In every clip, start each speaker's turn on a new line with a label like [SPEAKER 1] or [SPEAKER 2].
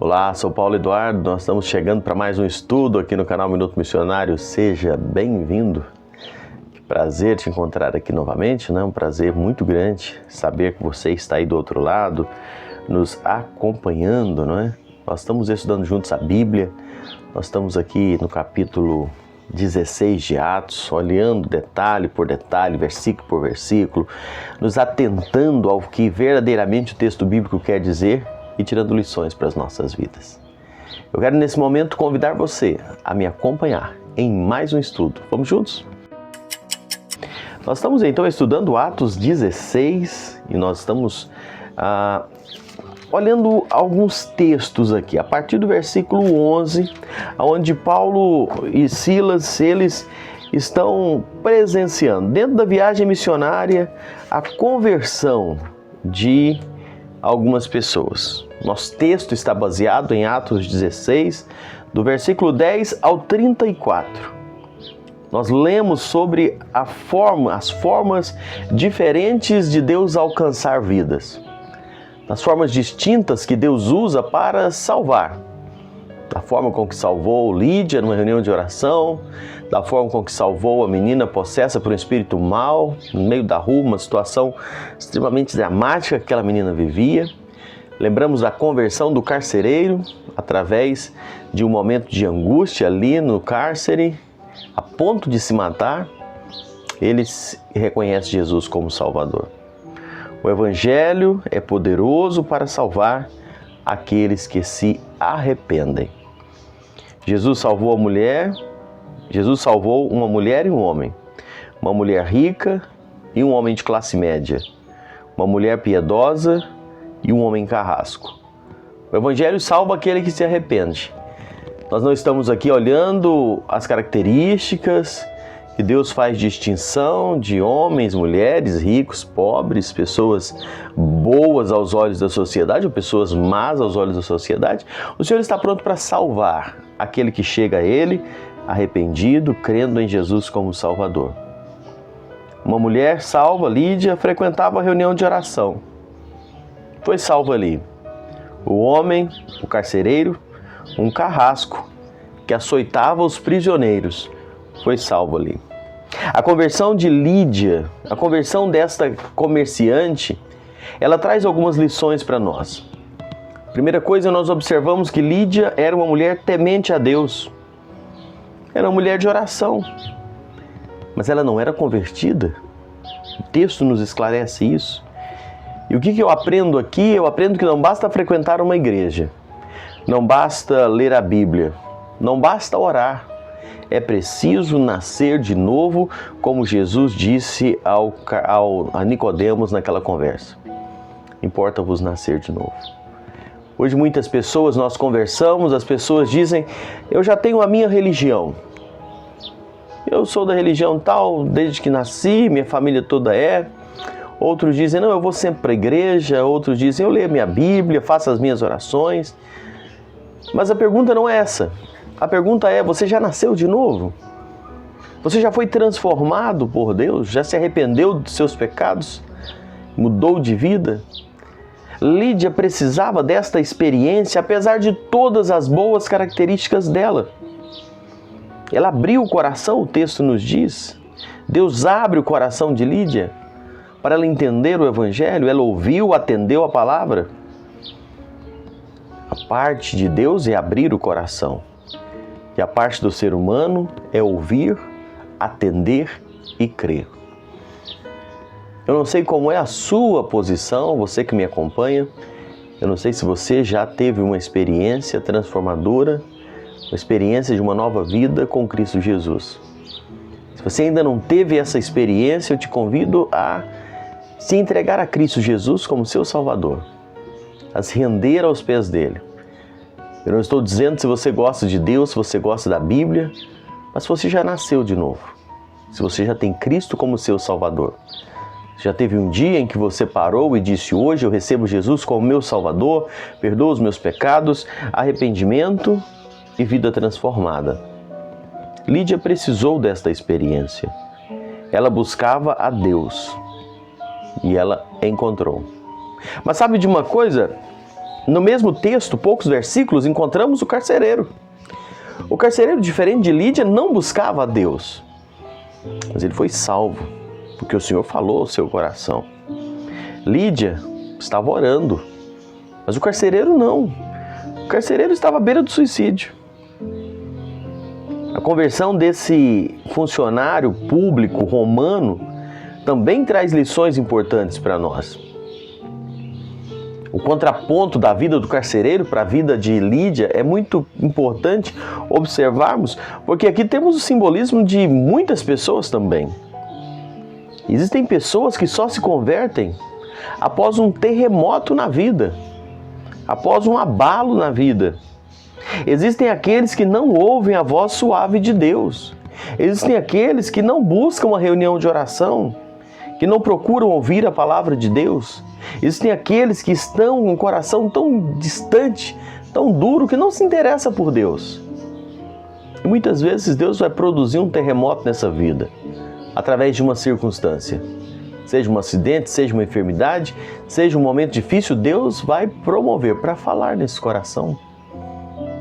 [SPEAKER 1] Olá, sou Paulo Eduardo, nós estamos chegando para mais um estudo aqui no canal Minuto Missionário. Seja bem-vindo. Que prazer te encontrar aqui novamente, né? Um prazer muito grande saber que você está aí do outro lado, nos acompanhando, não é? Nós estamos estudando juntos a Bíblia, nós estamos aqui no capítulo 16 de Atos, olhando detalhe por detalhe, versículo por versículo, nos atentando ao que verdadeiramente o texto bíblico quer dizer e tirando lições para as nossas vidas. Eu quero nesse momento convidar você a me acompanhar em mais um estudo. Vamos juntos? Nós estamos então estudando Atos 16 e nós estamos olhando alguns textos aqui, a partir do versículo 11, onde Paulo e Silas, eles estão presenciando, dentro da viagem missionária, a conversão de algumas pessoas. Nosso texto está baseado em Atos 16, do versículo 10 ao 34. Nós lemos sobre as formas diferentes de Deus alcançar vidas. As formas distintas que Deus usa para salvar. Da forma com que salvou Lídia numa reunião de oração, da forma com que salvou a menina possessa por um espírito mau, no meio da rua, uma situação extremamente dramática que aquela menina vivia. Lembramos da conversão do carcereiro, através de um momento de angústia ali no cárcere, a ponto de se matar, ele reconhece Jesus como Salvador. O Evangelho é poderoso para salvar aqueles que se arrependem. Jesus salvou uma mulher e um homem, uma mulher rica e um homem de classe média, uma mulher piedosa e um homem carrasco. O Evangelho salva aquele que se arrepende. Nós não estamos aqui olhando as características que Deus faz distinção de homens, mulheres, ricos, pobres, pessoas boas aos olhos da sociedade ou pessoas más aos olhos da sociedade. O Senhor está pronto para salvar aquele que chega a Ele arrependido, crendo em Jesus como Salvador. Uma mulher salva, Lídia, frequentava a reunião de oração. Foi salvo ali. O homem, o carcereiro, um carrasco que açoitava os prisioneiros, foi salvo ali. A conversão de Lídia, a conversão desta comerciante, ela traz algumas lições para nós. Primeira coisa, nós observamos que Lídia era uma mulher temente a Deus. Era uma mulher de oração. Mas ela não era convertida. O texto nos esclarece isso. E o que eu aprendo aqui? Eu aprendo que não basta frequentar uma igreja. Não basta ler a Bíblia. Não basta orar. É preciso nascer de novo, como Jesus disse a Nicodemos naquela conversa. Importa-vos nascer de novo. Hoje muitas pessoas, nós conversamos, as pessoas dizem, eu já tenho a minha religião. Eu sou da religião tal, desde que nasci, minha família toda é. Outros dizem, não, eu vou sempre para a igreja. Outros dizem, eu leio a minha Bíblia, faço as minhas orações. Mas a pergunta não é essa. A pergunta é, você já nasceu de novo? Você já foi transformado por Deus? Já se arrependeu dos seus pecados? Mudou de vida? Lídia precisava desta experiência, apesar de todas as boas características dela. Ela abriu o coração, o texto nos diz. Deus abre o coração de Lídia para ela entender o Evangelho. Ela ouviu, atendeu a palavra. A parte de Deus é abrir o coração. E a parte do ser humano é ouvir, atender e crer. Eu não sei como é a sua posição, você que me acompanha. Eu não sei se você já teve uma experiência transformadora, uma experiência de uma nova vida com Cristo Jesus. Se você ainda não teve essa experiência, eu te convido a se entregar a Cristo Jesus como seu Salvador, a se render aos pés dele. Eu não estou dizendo se você gosta de Deus, se você gosta da Bíblia, mas se você já nasceu de novo, se você já tem Cristo como seu Salvador. Já teve um dia em que você parou e disse, hoje eu recebo Jesus como meu Salvador, perdoa os meus pecados, arrependimento e vida transformada. Lídia precisou desta experiência. Ela buscava a Deus e ela encontrou. Mas sabe de uma coisa? No mesmo texto, poucos versículos, encontramos o carcereiro. O carcereiro, diferente de Lídia, não buscava a Deus, mas ele foi salvo, porque o Senhor falou ao seu coração. Lídia estava orando, mas o carcereiro não. O carcereiro estava à beira do suicídio. A conversão desse funcionário público romano também traz lições importantes para nós. O contraponto da vida do carcereiro para a vida de Lídia é muito importante observarmos, porque aqui temos o simbolismo de muitas pessoas também. Existem pessoas que só se convertem após um terremoto na vida, após um abalo na vida. Existem aqueles que não ouvem a voz suave de Deus. Existem aqueles que não buscam uma reunião de oração, que não procuram ouvir a palavra de Deus. Existem aqueles que estão com um coração tão distante, tão duro, que não se interessa por Deus. E muitas vezes Deus vai produzir um terremoto nessa vida, através de uma circunstância. Seja um acidente, seja uma enfermidade, seja um momento difícil, Deus vai promover para falar nesse coração,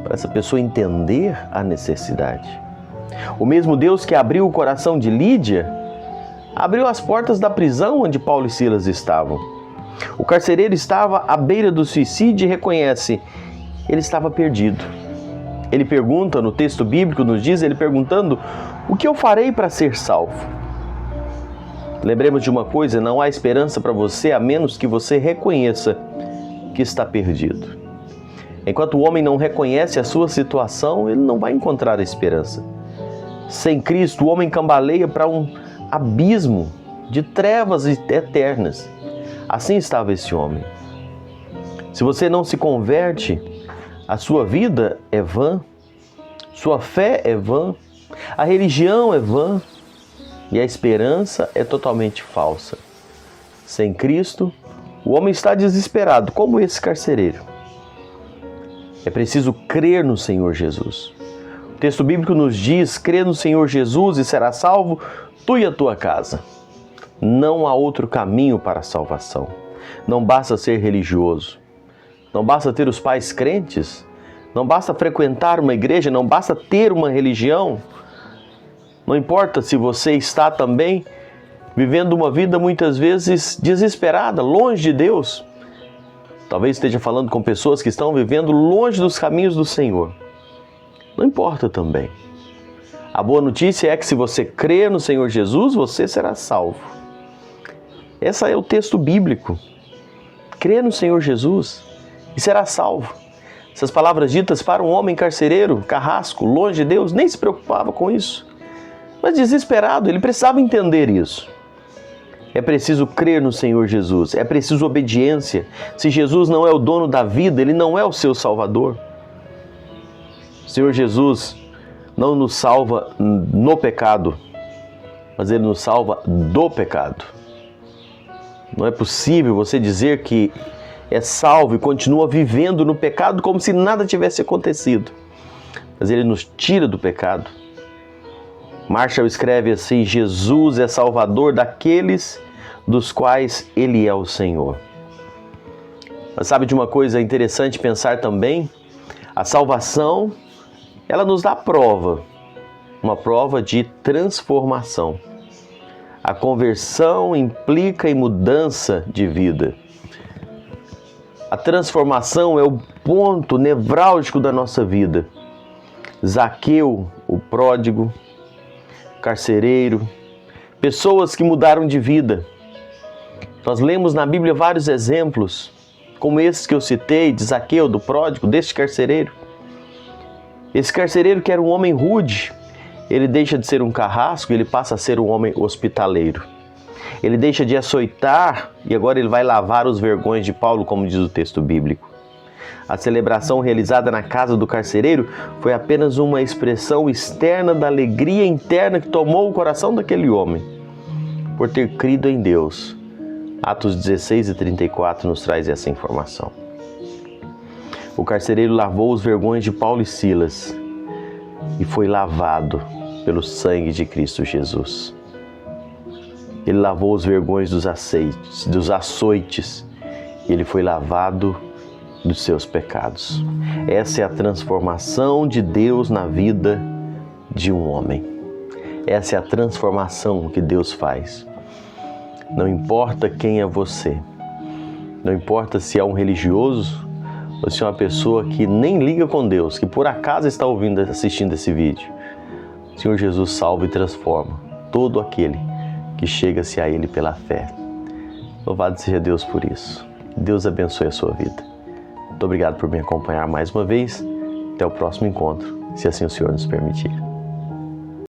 [SPEAKER 1] para essa pessoa entender a necessidade. O mesmo Deus que abriu o coração de Lídia, abriu as portas da prisão onde Paulo e Silas estavam. O carcereiro estava à beira do suicídio e reconhece, ele estava perdido. Ele pergunta, no texto bíblico nos diz, ele perguntando, o que eu farei para ser salvo? Lembremos de uma coisa, não há esperança para você a menos que você reconheça que está perdido. Enquanto o homem não reconhece a sua situação, ele não vai encontrar a esperança. Sem Cristo, o homem cambaleia para um abismo de trevas eternas. Assim estava esse homem. Se você não se converte, a sua vida é vã, sua fé é vã, a religião é vã e a esperança é totalmente falsa. Sem Cristo, o homem está desesperado, como esse carcereiro. É preciso crer no Senhor Jesus. O texto bíblico nos diz, crê no Senhor Jesus e será salvo tu e a tua casa. Não há outro caminho para a salvação. Não basta ser religioso. Não basta ter os pais crentes. Não basta frequentar uma igreja. Não basta ter uma religião. Não importa se você está também vivendo uma vida muitas vezes desesperada, longe de Deus. Talvez esteja falando com pessoas que estão vivendo longe dos caminhos do Senhor. Não importa também. A boa notícia é que se você crer no Senhor Jesus, você será salvo. Esse é o texto bíblico. Crê no Senhor Jesus e será salvo. Essas palavras ditas para um homem carcereiro, carrasco, longe de Deus, nem se preocupava com isso. Mas desesperado, ele precisava entender isso. É preciso crer no Senhor Jesus, é preciso obediência. Se Jesus não é o dono da vida, Ele não é o seu Salvador. O Senhor Jesus não nos salva no pecado, mas Ele nos salva do pecado. Não é possível você dizer que é salvo e continua vivendo no pecado como se nada tivesse acontecido. Mas Ele nos tira do pecado. Marshall escreve assim, Jesus é Salvador daqueles dos quais Ele é o Senhor. Mas sabe de uma coisa interessante pensar também? A salvação, ela nos dá prova, uma prova de transformação. A conversão implica em mudança de vida. A transformação é o ponto nevrálgico da nossa vida. Zaqueu, o pródigo, carcereiro, pessoas que mudaram de vida. Nós lemos na Bíblia vários exemplos, como esses que eu citei, de Zaqueu, do pródigo, deste carcereiro. Esse carcereiro que era um homem rude, ele deixa de ser um carrasco, ele passa a ser um homem hospitaleiro. Ele deixa de açoitar e agora ele vai lavar os vergões de Paulo, como diz o texto bíblico. A celebração realizada na casa do carcereiro foi apenas uma expressão externa da alegria interna que tomou o coração daquele homem, por ter crido em Deus. Atos 16 e 34 nos traz essa informação. O carcereiro lavou os vergões de Paulo e Silas e foi lavado pelo sangue de Cristo Jesus. Ele lavou os vergões dos açoites e ele foi lavado dos seus pecados. Essa é a transformação de Deus na vida de um homem. Essa é a transformação que Deus faz. Não importa quem é você, não importa se é um religioso ou se é uma pessoa que nem liga com Deus, que por acaso está assistindo esse vídeo. O Senhor Jesus salva e transforma todo aquele que chega-se a Ele pela fé. Louvado seja Deus por isso. Deus abençoe a sua vida. Muito obrigado por me acompanhar mais uma vez. Até o próximo encontro, se assim o Senhor nos permitir.